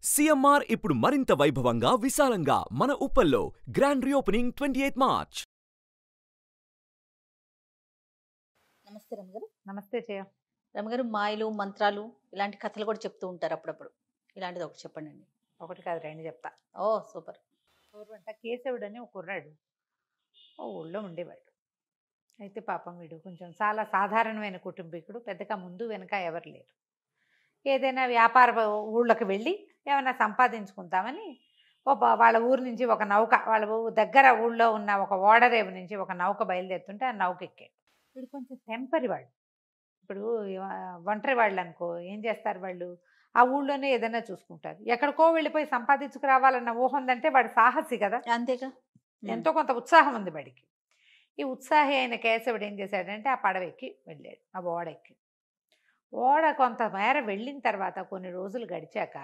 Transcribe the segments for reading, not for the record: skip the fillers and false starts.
CMR ఇప్పుడు మరింత వైభవంగా విశాలంగా మన ఉప్పల్లో గ్రాండ్ రీఓపెనింగ్ 28 మార్చ్. నమస్తే రమగారు. నమస్తే జయ. రమగారు, మాయలు మంత్రాలు ఇలాంటి కథలు కూడా చెప్తూ ఉంటారు అప్పుడప్పుడు. ఇలాంటిది ఒకటి చెప్పండి అండి. ఒకటి కాదు రెండు చెప్తా. ఓ సూపర్. పూర్వంట కేశవుడు అని ఒక కుర్రాడు ఓ ఊళ్ళో ఉండేవాడు. అయితే పాపం వీడు కొంచెం చాలా సాధారణమైన కుటుంబీకుడు, పెద్దగా ముందు వెనక ఎవరు లేరు. ఏదైనా వ్యాపార ఊళ్ళోకి వెళ్ళి ఏమైనా సంపాదించుకుంటామని వాళ్ళ ఊరు నుంచి ఒక నౌక, వాళ్ళ దగ్గర ఊళ్ళో ఉన్న ఒక ఓడరేవు నుంచి ఒక నౌక బయలుదేరుతుంటే ఆ నౌక ఎక్కాడు. వీడు కొంచెం టెంపరీ వాడు. ఇప్పుడు ఒంటరి వాళ్ళు అనుకో ఏం చేస్తారు, వాళ్ళు ఆ ఊళ్ళోనే ఏదైనా చూసుకుంటారు. ఎక్కడికో వెళ్ళిపోయి సంపాదించుకురావాలన్న ఊహ ఉందంటే వాడు సాహసి కదా, అంతేగా. ఎంతో కొంత ఉత్సాహం ఉంది వాడికి. ఈ ఉత్సాహి అయిన కేశవుడు ఏం చేశాడంటే ఆ పడవ ఎక్కి వెళ్ళాడు, ఆ ఓడ ఎక్కి. ఓడ కొంత మేర వెళ్ళిన తర్వాత కొన్ని రోజులు గడిచాక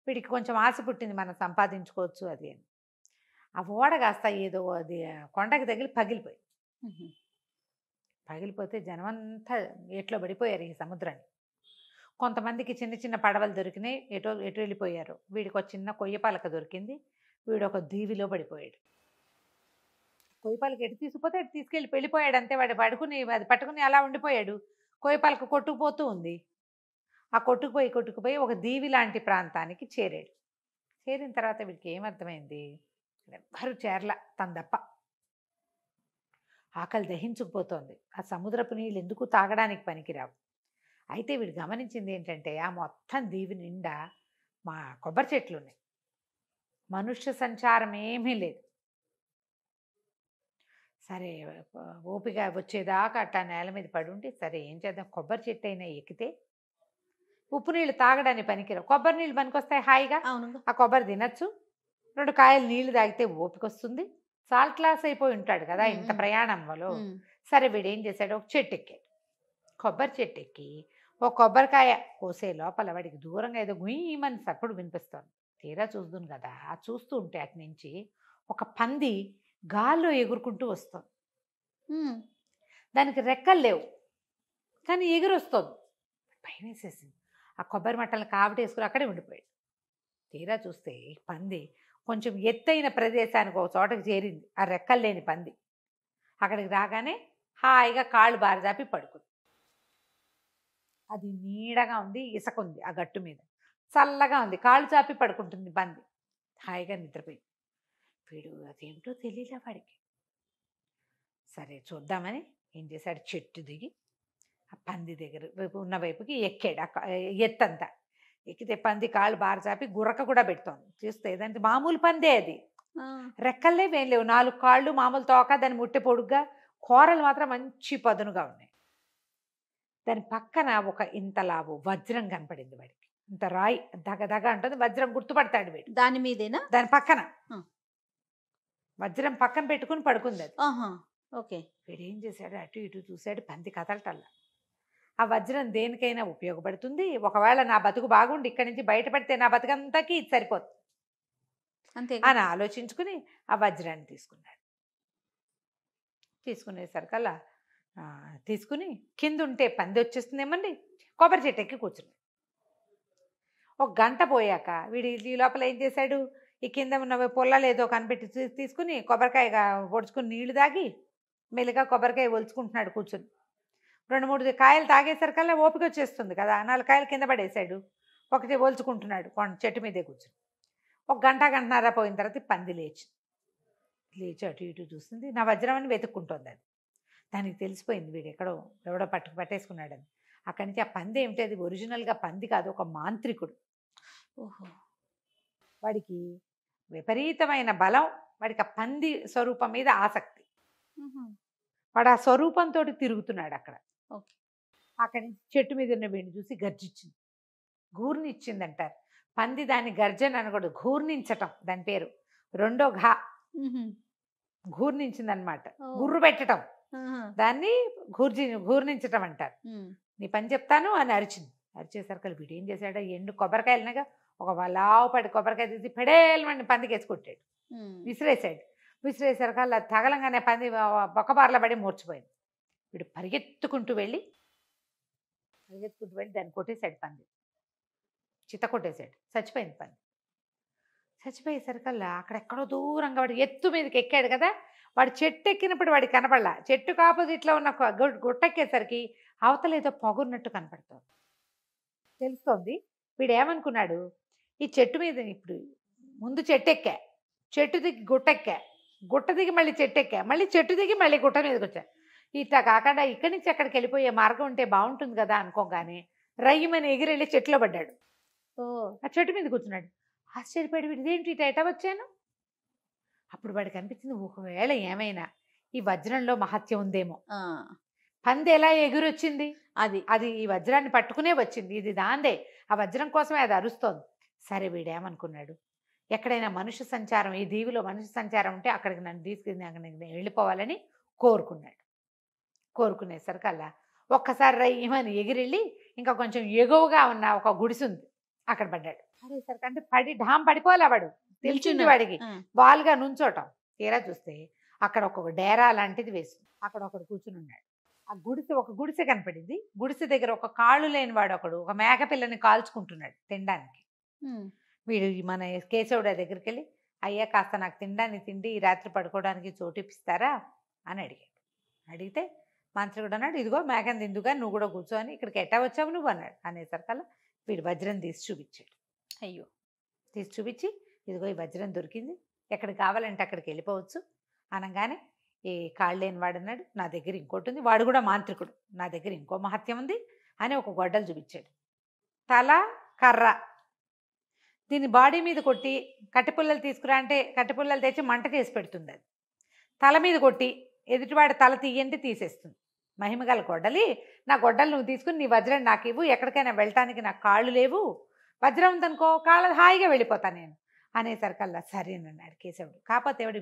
వీడికి కొంచెం ఆశ పుట్టింది, మనం సంపాదించుకోవచ్చు అది అని. ఆ ఓడ కాస్త ఏదో అది కొండకి తగిలి పగిలిపోతే జనమంతా ఎట్లో పడిపోయారు ఈ సముద్రాన్ని. కొంతమందికి చిన్న చిన్న పడవలు దొరికినాయి, ఎటు వెళ్ళిపోయారు. వీడికి ఒక చిన్న కొయ్య పలక దొరికింది, వీడు ఒక దీవిలో పడిపోయాడు. కొయ్య పలక ఎటు తీసుకుపోతే అటు తీసుకెళ్ళి వెళ్ళిపోయాడు అంతే. వాడు అది పట్టుకుని అలా ఉండిపోయాడు. కొయ్య పలక కొట్టుకుపోతూ ఉంది. ఆ కొట్టుకుపోయి ఒక దీవి లాంటి ప్రాంతానికి చేరాడు. చేరిన తర్వాత వీడికి ఏమర్థమైంది, ఎవ్వరూ చేరల తన దప్ప. ఆకలి దహించుకుపోతోంది. ఆ సముద్రపు నీళ్ళు ఎందుకు తాగడానికి పనికిరావు. అయితే వీడు గమనించింది ఏంటంటే ఆ మొత్తం దీవి నిండా మా కొబ్బరి చెట్లు ఉన్నాయి, మనుష్య సంచారం ఏమీ లేదు. సరే ఓపిక వచ్చేదాకా అట్టా నేల మీద పడుండి, సరే ఏం చేద్దాం, కొబ్బరి చెట్టు అయినా ఎక్కితే ఉప్పు నీళ్ళు తాగడానికి పనికిరావు, కొబ్బరి నీళ్ళు పనికొస్తాయి హాయిగా. ఆ కొబ్బరి తినచ్చు, 2 కాయలు నీళ్లు తాగితే ఓపిక వస్తుంది. సాల్ట్ లాస్ అయిపోయి ఉంటాడు కదా ఇంత ప్రయాణంలో. సరే వీడు ఏం చేశాడు, ఒక చెట్టు ఎక్కాడు. కొబ్బరి చెట్టు ఎక్కి ఒక కొబ్బరికాయ కోసే లోపల వాడికి దూరంగా ఏదో గుయ్యమని సప్పుడు వినిపిస్తుంది. తీరా చూస్తుంది కదా, ఆ చూస్తూ ఉంటే అటు నుంచి ఒక పంది గాల్లో ఎగురుకుంటూ వస్తుంది. దానికి రెక్కలు లేవు కానీ ఎగురు వస్తుంది. భయం వేసేసింది. ఆ కొబ్బరి మట్టలను కావటేసుకుని అక్కడే ఉండిపోయాడు. తీరా చూస్తే పంది కొంచెం ఎత్తైన ప్రదేశానికి ఒక చోటకి చేరింది. ఆ రెక్కలు లేని పంది అక్కడికి రాగానే హాయిగా కాళ్ళు బారజాపి పడుకుంది. అది నీడగా ఉంది, ఇసుక ఉంది, ఆ గట్టు మీద చల్లగా ఉంది, కాళ్ళు చాపి పడుకుంటుంది పంది, హాయిగా నిద్రపోయింది. వీడు అదేమిటో తెలియలే వాడికి. సరే చూద్దామని ఏం చేశాడు, చెట్టు దిగి ఆ పంది దగ్గర ఉన్న వైపుకి ఎక్కాడు. ఎత్తంతా ఎక్కితే పంది కాళ్ళు బారచాపి గురక కూడా పెడుతోంది. చూస్తే ఏదంటే మామూలు పందే, అది రెక్కల్లే ఏం లేవు, 4 కాళ్ళు, మామూలు తోక, దాని ముట్టె పొడుగ్గా, కూరలు మాత్రం మంచి పదునుగా ఉన్నాయి. దాని పక్కన ఒక ఇంతలావు వజ్రం కనపడింది వాడికి, ఇంత రాయి దగదగ అంటుంది, వజ్రం గుర్తుపడతాడు వీడు. దాని మీదేనా? దాని పక్కన వజ్రం పక్కన పెట్టుకుని పడుకుంది అది. ఓకే. వీడు ఏం చేశాడు, అటు ఇటు చూశాడు, పంది కదలటల్లా. ఆ వజ్రం దేనికైనా ఉపయోగపడుతుంది, ఒకవేళ నా బతుకు బాగుండి ఇక్కడి నుంచి బయటపడితే నా బతుకంతాకి ఇది సరిపోతుంది అంతే అని ఆలోచించుకుని ఆ వజ్రాన్ని తీసుకున్నాడు. తీసుకునేసరికల్లా తీసుకుని కింద ఉంటే పంది వచ్చేస్తుందేమండి, కొబ్బరి చెట్టు ఎక్కి కూర్చున్నాడు. ఒక గంట పోయాక వీడి ఈ లోపల ఏం చేశాడు, ఈ కింద ఉన్న పొలాలు ఏదో కనిపెట్టి తీసుకుని కొబ్బరికాయ పొడుచుకుని నీళ్లు తాగి మెల్లిగా కొబ్బరికాయ ఒలుచుకుంటున్నాడు కూర్చుని. 2-3 కాయలు తాగేసరికల్లా ఓపిక వచ్చేస్తుంది కదా, 4 కాయలు కింద పడేశాడు, ఒకటి ఒలుచుకుంటున్నాడు చెట్టు మీదే కూర్చుని. ఒక గంటన్నర పోయిన తర్వాత పంది లేచి అటు ఇటు చూస్తుంది, నా వజ్రం అని వెతుక్కుంటుంది. అది దానికి తెలిసిపోయింది వీడు ఎవడో పట్టేసుకున్నాడని. అక్కడి నుంచి ఆ పంది ఏమిటి, అది ఒరిజినల్గా పంది కాదు, ఒక మాంత్రికుడు. ఓహో. వాడికి విపరీతమైన బలం, వాడికి ఆ పంది స్వరూపం మీద ఆసక్తి. వాడు ఆ స్వరూపంతో తిరుగుతున్నాడు అక్కడ. అక్కడి నుంచి చెట్టు మీద ఉన్న వీడిని చూసి గర్జించింది, గూర్నిచ్చింది అంటారు. పంది దాన్ని గర్జన అనకూడదు, గూర్నించటం దాని పేరు. రెండో గూర్నించింది అనమాట, గుర్రు పెట్టడం, దాన్ని గూర్నించటం అంటారు. నీ పని చెప్తాను అని అరిచింది. అరిచేసరికి వీడు ఏం చేశాడు, ఎండు కొబ్బరికాయలునగా ఒక లావు పడి కొబ్బరికాయ తీసి పెడేలమని పందికి వేసి కొట్టాడు, విసిరేసాడు. విసిరేసరికల్లా తగలంగానే పంది బొక్కబార్ల పడి మూర్చిపోయింది. వీడు పరిగెత్తుకుంటూ వెళ్ళి దాన్ని కొట్టేశాడు పంది. చిత్త కొట్టేశాడు, చచ్చిపోయింది పంది. చచ్చిపోయేసరికల్లా అక్కడెక్కడో దూరంగా వాడు ఎత్తు మీదకి ఎక్కాడు కదా, వాడు చెట్టు ఎక్కినప్పుడు వాడికి కనపడలా, చెట్టుకు ఆపోజిట్లో ఉన్న గుట్టెక్కేసరికి అవతల ఏదో పొగున్నట్టు కనపడుతోంది, తెలుస్తోంది. వీడు ఏమనుకున్నాడు, ఈ చెట్టు మీద ఇప్పుడు ముందు చెట్టు ఎక్కా, చెట్టు దిగి గుట్ట ఎక్కా, గుట్ట దిగి మళ్ళీ చెట్టు ఎక్కా, మళ్ళీ చెట్టు దిగి మళ్ళీ గుట్ట మీదకి వచ్చా. ఇట్లా కాకుండా ఇక్కడి నుంచి అక్కడికి వెళ్ళిపోయే మార్గం ఉంటే బాగుంటుంది కదా అనుకోగానే రయ్యమని ఎగిరెళ్ళి చెట్టులో పడ్డాడు. ఓ ఆ చెట్టు మీద కూర్చున్నాడు. ఆశ్చర్యపడి వీడు ఇదేంటి ఇట ఎట వచ్చాను. అప్పుడు వాడికి అనిపించింది, ఒకవేళ ఏమైనా ఈ వజ్రంలో మహత్యం ఉందేమో. ఆ, పంది ఎలా ఎగురొచ్చింది, అది అది ఈ వజ్రాన్ని పట్టుకునే వచ్చింది, ఇది దాందే, ఆ వజ్రం కోసమే అది అరుస్తోంది. సరే వీడేమనుకున్నాడు, ఎక్కడైనా మనుష్య సంచారం, ఈ దీవిలో మనుష్య సంచారం ఉంటే అక్కడికి నన్ను తీసుకుని అక్కడికి నేను వెళ్ళిపోవాలని కోరుకున్నాడు. కోరుకునేసరికల్లా ఒక్కసారి రయ్యమని ఎగిరెళ్ళి ఇంకా కొంచెం ఎగువగా ఉన్న ఒక గుడిసుంది అక్కడ పడ్డాడు. పడేసరికి అంటే పడి ఢామ్ పడిపోలే, వాడు తెలిసింది నిల్చున్నాడు. వాడికి ఆ, వాలుగా నుంచోటం. తీరా చూస్తే అక్కడ ఒక డేరా లాంటిది వేసింది, అక్కడ ఒకడు కూర్చుని ఉన్నాడు. ఆ గుడిసె, ఒక గుడిసె కనపడింది. గుడిసె దగ్గర ఒక కాళ్ళు లేని వాడు ఒకడు ఒక మేకపిల్లని కాల్చుకుంటున్నాడు తినడానికి. ఉమ్, వీడు మన కేశవుడి దగ్గరికి వెళ్ళి, అయ్యా కాస్త నాకు తినడానికి తిండి, ఈ రాత్రి పడుకోవడానికి చోటు ఇప్పిస్తారా అని అడిగాడు. అడిగితే మంత్రి అన్నాడు, ఇదిగో మేకని తిందుగా, నువ్వు కూడా కూర్చో అని, ఇక్కడికి ఎట్టా వచ్చావు నువ్వు అన్నాడు. అనేసరికల్లా వీడు వజ్రం తీసి చూపించాడు. అయ్యో, తీసి చూపించి, ఇదిగో ఈ వజ్రం దొరికింది, ఎక్కడికి కావాలంటే అక్కడికి వెళ్ళిపోవచ్చు అనగానే, ఈ కాళ్ళు లేని వాడు అన్నాడు, నా దగ్గర ఇంకోటి ఉంది, వాడు కూడా మాంత్రికుడు, నా దగ్గర ఇంకో మహత్యం ఉంది అని ఒక గొడ్డలు చూపించాడు. తల కర్ర, దీన్ని బాడీ మీద కొట్టి కట్టెపుల్లలు తీసుకురా అంటే కట్టెపుల్లలు తెచ్చి మంట చేసి పెడుతుంది. అది తల మీద కొట్టి ఎదుటివాడి తల తీయంటే తీసేస్తుంది. మహిమగల గొడ్డలి, నా గొడ్డలు నువ్వు తీసుకుని నీ వజ్రం నాకు ఇవ్వు, ఎక్కడికైనా వెళ్ళటానికి నాకు కాళ్ళు లేవు, వజ్రం ఉందనుకో కాళ్ళు హాయిగా వెళ్ళిపోతాను నేను అనేసరికల్లా సరేనన్నాడు కేశవుడు. కాకపోతే వాడు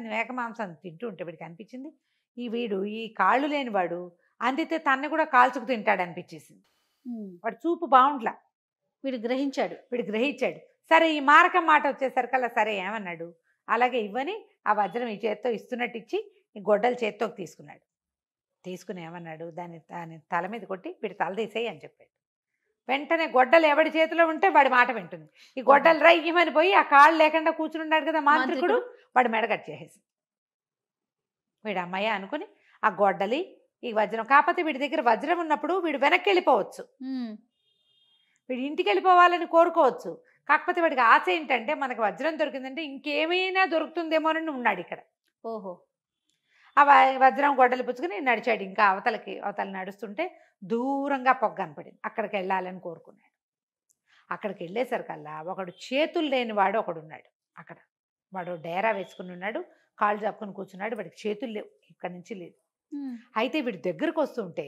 మేక మాంసం తింటూ ఉంటే వీడికి అనిపించింది, ఈ కాళ్ళు లేనివాడు అందితే తన్ని కూడా కాల్చుకు తింటాడు అనిపించేసింది. ఉమ్, వాడు చూపు బాగుంట్లా, వీడు గ్రహించాడు. వీడు గ్రహించాడు. సరే ఈ మారకం మాట వచ్చేసరికల్లా సరే ఏమన్నాడు, అలాగే ఇవ్వని ఆ వజ్రం ఈ చేత్తో ఇస్తున్నట్టు ఇచ్చి ఈ గొడ్డలు చేత్తోకి తీసుకున్నాడు. తీసుకుని ఏమన్నాడు, దాని తల మీద కొట్టి వీడి తల తీసేయి అని చెప్పాడు. వెంటనే గొడ్డలు ఎవడి చేతిలో ఉంటే వాడి మాట వింటుంది. ఈ గొడ్డలు రయ్యమని పోయి ఆ కాళ్ళు లేకుండా కూర్చుని ఉన్నాడు కదా మాంత్రికుడు, వాడి మెడ కట్ చేసేసి వీడు అమ్మయ్య అనుకుని ఆ గొడ్డలి ఈ వజ్రం, కాకపోతే వీడి దగ్గర వజ్రం ఉన్నప్పుడు వీడు వెనక్కి వెళ్ళిపోవచ్చు, ఉమ్, వీడు ఇంటికి వెళ్ళిపోవాలని కోరుకోవచ్చు. కాకపోతే వాడికి ఆశ ఏంటంటే మనకు వజ్రం దొరికిందంటే ఇంకేమైనా దొరుకుతుందేమోనని ఉన్నాడు ఇక్కడ. ఓహో, ఆ వజ్రం గొడ్డలు పుచ్చుకుని నడిచాడు. ఇంకా అవతల నడుస్తుంటే దూరంగా పొగ కనపడింది, అక్కడికి వెళ్ళాలని కోరుకున్నాడు. అక్కడికి వెళ్ళేసరికల్లా ఒకడు చేతులు లేని వాడు ఒకడున్నాడు అక్కడ. వాడు డేరా వేసుకుని ఉన్నాడు, కాళ్ళు చాపుకొని కూర్చున్నాడు, వాడికి చేతులు లేవు, ఇక్కడి నుంచి లేదు. ఉమ్, అయితే వీడు దగ్గరకు వస్తుంటే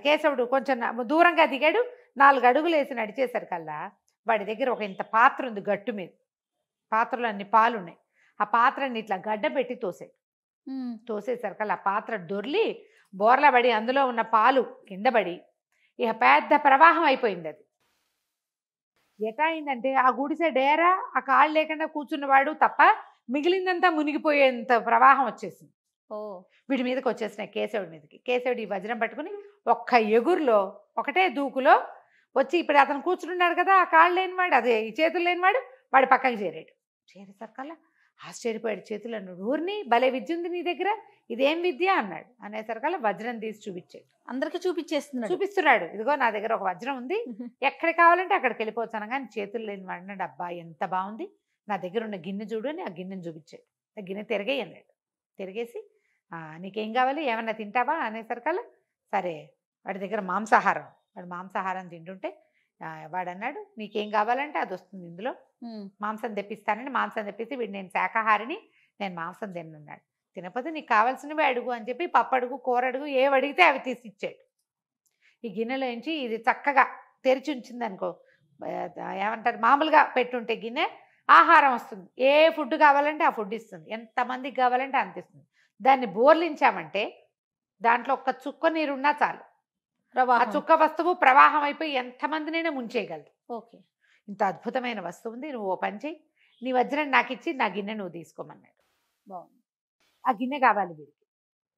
కేశవుడు కొంచెం దూరంగా దిగాడు, 4 అడుగులు వేసి నడిచేసరికల్లా వాడి దగ్గర ఒక ఇంత పాత్ర ఉంది గట్టు మీద, పాత్రలో అన్ని పాలు ఉన్నాయి. ఆ పాత్రని ఇట్లా గడ్డ పెట్టి తోసాడు. ఉమ్, తోసేసరికల్లా ఆ పాత్ర దొర్లి బోర్ల పడి అందులో ఉన్న పాలు కింద పడి ఇక పెద్ద ప్రవాహం అయిపోయింది. అది ఎటా అయిందంటే ఆ గుడిసె డేరా ఆ కాళ్ళు లేకుండా కూర్చున్నవాడు తప్ప మిగిలిందంతా మునిగిపోయేంత ప్రవాహం వచ్చేసింది. ఓ వీడి మీదకి వచ్చేసినాయి కేశవుడి మీదకి. కేశవుడు ఈ వజ్రం పట్టుకుని ఒక్క ఎగురులో ఒకటే దూకులో వచ్చి ఇప్పుడు అతను కూర్చున్నాడు కదా ఆ కాళ్ళు లేనివాడు, అదే ఈ చేతులు లేనివాడు, వాడి పక్కకి చేరాడు. చేరేసరికల్లా ఆశ్చర్యపోయాడు. చేతులు అన్నాడు, ఊరిని భలే విద్య ఉంది నీ దగ్గర, ఇదేం విద్య అన్నాడు. అనేసరికల్లా వజ్రం తీసి చూపించాడు. అందరికి చూపిస్తున్నాడు, ఇదిగో నా దగ్గర ఒక వజ్రం ఉంది, ఎక్కడికి కావాలంటే అక్కడికి వెళ్ళిపోవచ్చు అనగానే చేతులు లేని వాడు అన్నాడు, అబ్బా ఎంత బాగుంది, నా దగ్గర ఉన్న గిన్నె చూడు అని ఆ గిన్నెని చూపించాడు. ఆ గిన్నె తిరిగేయి అన్నాడు. తిరిగేసి నీకేం కావాలి, ఏమన్నా తింటావా అనేసరికల్లా సరే వాడి దగ్గర మాంసాహారం, వాడు మాంసాహారం తింటుంటే వాడు అన్నాడు నీకేం కావాలంటే అది వస్తుంది ఇందులో, మాంసం తెప్పిస్తానని మాంసం తెప్పిస్తే వీడు నేను శాకాహారిని, నేను మాంసం తిన్నాడు. తినకపోతే నీకు కావాల్సినవి అడుగు అని చెప్పి పప్పు అడుగు, కూర అడుగు, ఏవి అడిగితే అవి తీసి ఇచ్చాడు. ఈ గిన్నెలో నుంచి ఇది చక్కగా తెరిచి ఉంచింది అనుకో, ఏమంటారు మామూలుగా పెట్టుంటే గిన్నె ఆహారం వస్తుంది, ఏ ఫుడ్ కావాలంటే ఆ ఫుడ్ ఇస్తుంది, ఎంతమందికి కావాలంటే అంత ఇస్తుంది. దాన్ని బోర్లించామంటే దాంట్లో ఒక్క చుక్క నీరున్నా చాలు, ఆ చుక్క వస్తువు ప్రవాహం అయిపోయి ఎంతమందినైనా ముంచేయగలదు. ఓకే, ఇంత అద్భుతమైన వస్తువు ఉంది, నువ్వు ఓ పని చేయి, నీ వజ్రం నాకు ఇచ్చి నా గిన్నె నువ్వు తీసుకోమన్నాడు. బాగుంది. ఆ గిన్నె కావాలి వీడికి.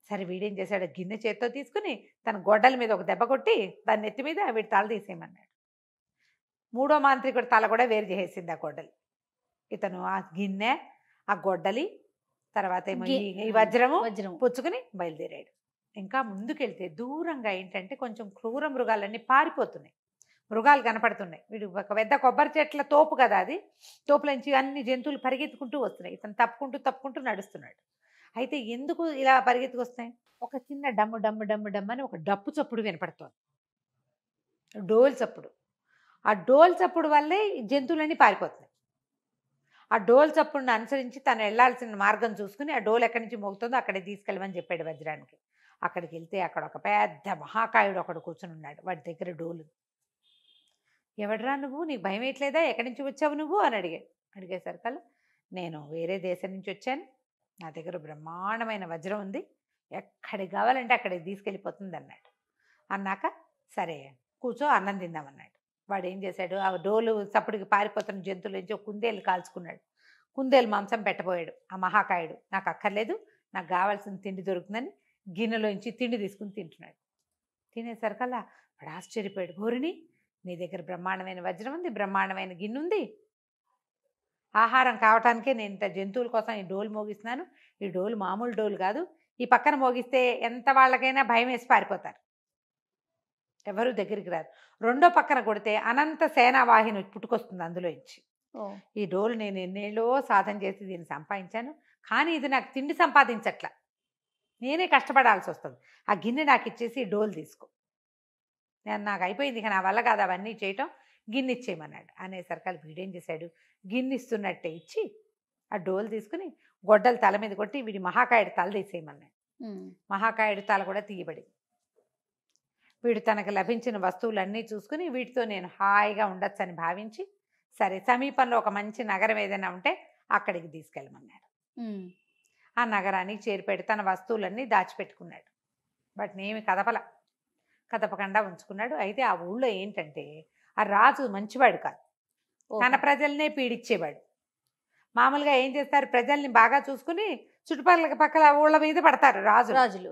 సరే వీడేం చేశాడు, గిన్నె చేత్తో తీసుకుని తన గొడ్డల మీద ఒక దెబ్బ కొట్టి దాన్ని నెత్తి మీద వీడి తల తీసేయమన్నాడు. మూడో మాంత్రికుడి తల కూడా వేరు చేసేసింది ఆ గొడ్డలి. ఇతను ఆ గిన్నె, ఆ గొడ్డలి, తర్వాత ఏమో ఈ వజ్రము పుచ్చుకుని బయలుదేరాడు. ఇంకా ముందుకెళ్తే దూరంగా ఏంటంటే కొంచెం క్రూర మృగాలన్నీ పారిపోతున్నాయి, మృగాలు కనపడుతున్నాయి. వీడు ఒక పెద్ద కొబ్బరి చెట్ల తోపు కదా, అది తోపులోంచి అన్ని జంతువులు పరిగెత్తుకుంటూ వస్తున్నాయి. ఇతను తప్పుకుంటూ నడుస్తున్నాడు. అయితే ఎందుకు ఇలా పరిగెత్తుకొస్తున్నాయి? ఒక చిన్న డమ్ము డమ్ము డమ్ము డమ్ము అని ఒక డప్పు చప్పుడు వినపడుతోంది, డోల్ చప్పుడు. ఆ డోల్ చప్పుడు వల్లే ఈ జంతువులన్నీ పారిపోతున్నాయి. ఆ డోల్ చప్పుడుని అనుసరించి తను వెళ్లాల్సిన మార్గం చూసుకుని ఆ డోల్ ఎక్కడి నుంచి మోగుతుందో అక్కడికి తీసుకెళ్ళమని చెప్పాడు వజ్రానికి. అక్కడికి వెళ్తే అక్కడ ఒక పెద్ద మహాకాయుడు ఒకడు కూర్చుని ఉన్నాడు. వాడి దగ్గర డోలు. ఎవడరా నువ్వు, నీకు భయం వేయట్లేదా, ఎక్కడి నుంచి వచ్చావు నువ్వు అని అడిగేసరికల్లా నేను వేరే దేశం నుంచి వచ్చాను, నా దగ్గర బ్రహ్మాండమైన వజ్రం ఉంది, ఎక్కడికి కావాలంటే అక్కడికి తీసుకెళ్ళిపోతుంది అన్నాడు. అన్నాక సరే కూర్చో అన్నం తిందామన్నాడు. వాడు ఏం చేశాడు, ఆ డోలు చప్పుడికి పారిపోతున్న జంతువుల నుంచి ఒక కుందేలు కాల్చుకున్నాడు. కుందేలు మాంసం పెట్టబోయాడు. ఆ మహాకాయుడు నాకు అక్కర్లేదు, నాకు కావాల్సిన తిండి దొరుకుతుందని గిన్నెలోంచి తిండి తీసుకుని తింటున్నాడు. తినేసరికల్లా వాడు ఆశ్చర్యపోయాడు. గోరిని, నీ దగ్గర బ్రహ్మాండమైన వజ్రం ఉంది, బ్రహ్మాండమైన గిన్నె ఉంది, ఆహారం కావటానికే నేను ఇంత జంతువుల కోసం ఈ డోలు మోగిస్తున్నాను. ఈ డోలు మామూలు డోలు కాదు, ఈ పక్కన మోగిస్తే ఎంత వాళ్ళకైనా భయం వేసి పారిపోతారు, ఎవరు దగ్గరికి రారు. రెండో పక్కన కొడితే అనంత సేనావాహిని పుట్టుకొస్తుంది అందులోంచి. ఈ డోలు నేను ఎన్నేళ్ళో సాధన చేసి దీన్ని సంపాదించాను, కానీ ఇది నాకు తిండి సంపాదించట్లా, నేనే కష్టపడాల్సి వస్తుంది. ఆ గిన్నె నాకు ఇచ్చేసి ఈ డోలు తీసుకో, నాకు అయిపోయింది, ఇక నా వల్ల కాదు అవన్నీ చేయటం, గిన్నె ఇచ్చేయమన్నాడు. అనేసరికి వీడేం చేశాడు, గిన్నె ఇస్తున్నట్టే ఇచ్చి ఆ డోలు తీసుకుని గొడ్డలు తల మీద కొట్టి వీడి మహాకాయుడు తల తీసేయమన్నాడు. మహాకాయుడు తల కూడా తీయబడింది. వీడు తనకు లభించిన వస్తువులన్నీ చూసుకుని వీటితో నేను హాయిగా ఉండొచ్చని భావించి సరే సమీపంలో ఒక మంచి నగరం ఏదైనా ఉంటే అక్కడికి తీసుకెళ్ళమన్నాడు. ఆ నగరానికి చేరిపెట్టి తన వస్తువులన్నీ దాచిపెట్టుకున్నాడు. వాటిని ఏమి కదపకుండా ఉంచుకున్నాడు. అయితే ఆ ఊళ్ళో ఏంటంటే ఆ రాజు మంచివాడు కాదు, తన ప్రజల్నే పీడిచ్చేవాడు. మామూలుగా ఏం చేస్తారు, ప్రజల్ని బాగా చూసుకుని చుట్టుపక్కల ఊళ్ళ మీద పడతారు రాజులు.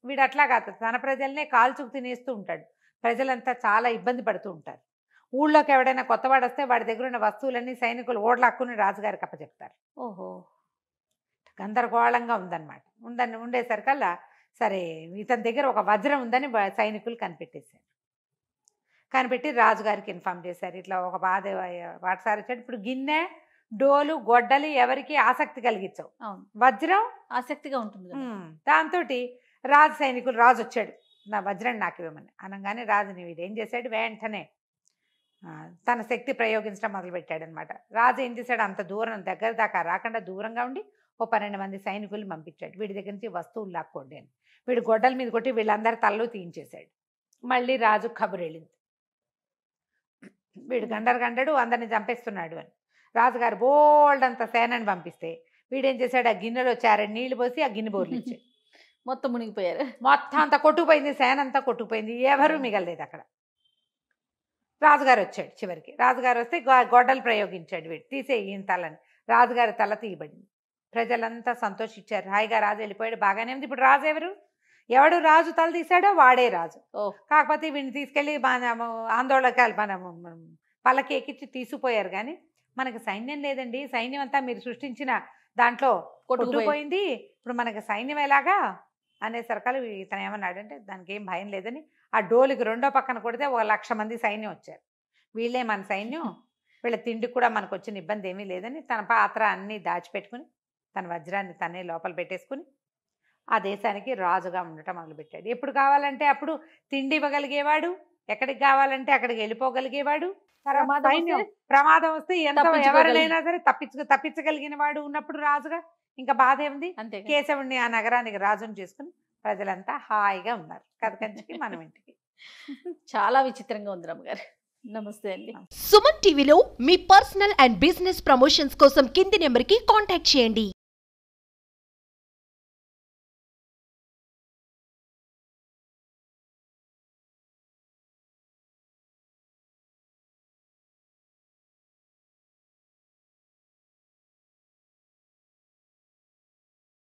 వీడు అట్లా కాదు, తన ప్రజల్నే కాల్చుకు తినేస్తూ ఉంటాడు. ప్రజలంతా చాలా ఇబ్బంది పడుతూ ఉంటారు. ఊళ్ళోకి ఎవడైనా కొత్తవాడు వస్తే వాడి దగ్గర ఉన్న వస్తువులన్నీ సైనికులు ఓడలాక్కుని రాజుగారికి అప్పచెప్తారు. ఓహో, గందరగోళంగా ఉందన్నమాట. ఉండేసరికల్లా సరే ఇతని దగ్గర ఒక వజ్రం ఉందని సైనికులు కనిపెట్టి రాజుగారికి ఇన్ఫామ్ చేశారు. ఇట్లా ఒక బాధ వాటసారి వచ్చాడు. ఇప్పుడు గిన్నె, డోలు, గొడ్డలి ఎవరికి ఆసక్తి కలిగించవు, వజ్రం ఆసక్తిగా ఉంటుంది. దాంతో రాజు వచ్చాడు, నా వజ్రం నాకు ఇవ్వమని అనగానే రాజుని వీడేం చేశాడు, వెంటనే తన శక్తి ప్రయోగించడం మొదలుపెట్టాడు అనమాట. రాజు ఏం చేశాడు, అంత దూరం దగ్గర దాకా రాకుండా దూరంగా ఉండి ఓ 12 మంది సైనికులు పంపించాడు. వీడి దగ్గర నుంచి వస్తువులు లాక్కోండి అని. వీడు గొడ్డల మీద కొట్టి వీళ్ళందరి తలలో తీయించేశాడు. మళ్ళీ రాజు కబురు వెళ్ళింది, వీడు గంటడు అందరిని చంపేస్తున్నాడు అని. రాజుగారు బోల్డ్ అంత సేనని పంపిస్తే వీడేం చేశాడు, ఆ గిన్నెలో చారడి నీళ్లు పోసి ఆ గిన్నె బోర్లు ఇచ్చాడు. మొత్తం మునిగిపోయారు, మొత్తం అంతా కొట్టుకుపోయింది, సేన అంతా కొట్టుకుపోయింది, ఎవరూ మిగలలేదు అక్కడ. రాజుగారు వచ్చాడు. చివరికి రాజుగారు వస్తే గొడ్డలు ప్రయోగించాడు, వీడు తీసే ఈయన తలని. రాజుగారి తల తీయబడింది. ప్రజలంతా సంతోషించారు. హాయిగా రాజు వెళ్ళిపోయాడు, బాగానే ఉంది. ఇప్పుడు రాజు ఎవడు రాజు తల తీశాడో వాడే రాజు. కాకపోతే వీడిని తీసుకెళ్ళి ఆందోళనకాలు పల్లకి ఎక్కించి తీసుకుపోయారు. కానీ మనకు సైన్యం లేదండి, సైన్యం అంతా మీరు సృష్టించిన దాంట్లో కొట్టుకుపోయింది, ఇప్పుడు మనకు సైన్యం ఎలాగా అనేసరికలు ఇతను ఏమన్నాడంటే దానికి ఏం భయం లేదని ఆ డోలుకి రెండో పక్కన కొడితే 1,00,000 మంది సైన్యం వచ్చారు. వీళ్ళే మన సైన్యం, వీళ్ళ తిండికి కూడా మనకు వచ్చిన ఇబ్బంది ఏమీ లేదని తన పాత్ర అన్నీ దాచిపెట్టుకుని తన వజ్రాన్ని తనే లోపల పెట్టేసుకుని ఆ దేశానికి రాజుగా ఉండటం మొదలుపెట్టాడు. ఎప్పుడు కావాలంటే అప్పుడు తిండి ఇవ్వగలిగేవాడు, ఎక్కడికి కావాలంటే అక్కడికి వెళ్ళిపోగలిగేవాడు. ప్రమాదం వస్తే ఎంత ఎవరినైనా సరే తప్పించగలిగిన వాడు ఉన్నప్పుడు రాజుగా ఇంకా బాధ ఏముంది. కేశవుడిని ఆ నగరానికి రాజుని చేసుకుని ప్రజలంతా హాయిగా ఉన్నారు. కథ కంచికి మనం ఇంటికి. చాలా విచిత్రంగా ఉంది రమ్మగారు. నమస్తే అండి. సుమన్ టీవీలో మీ పర్సనల్ అండ్ బిజినెస్ ప్రమోషన్స్ కోసం కింది నెంబర్కి కాంటాక్ట్ చేయండి.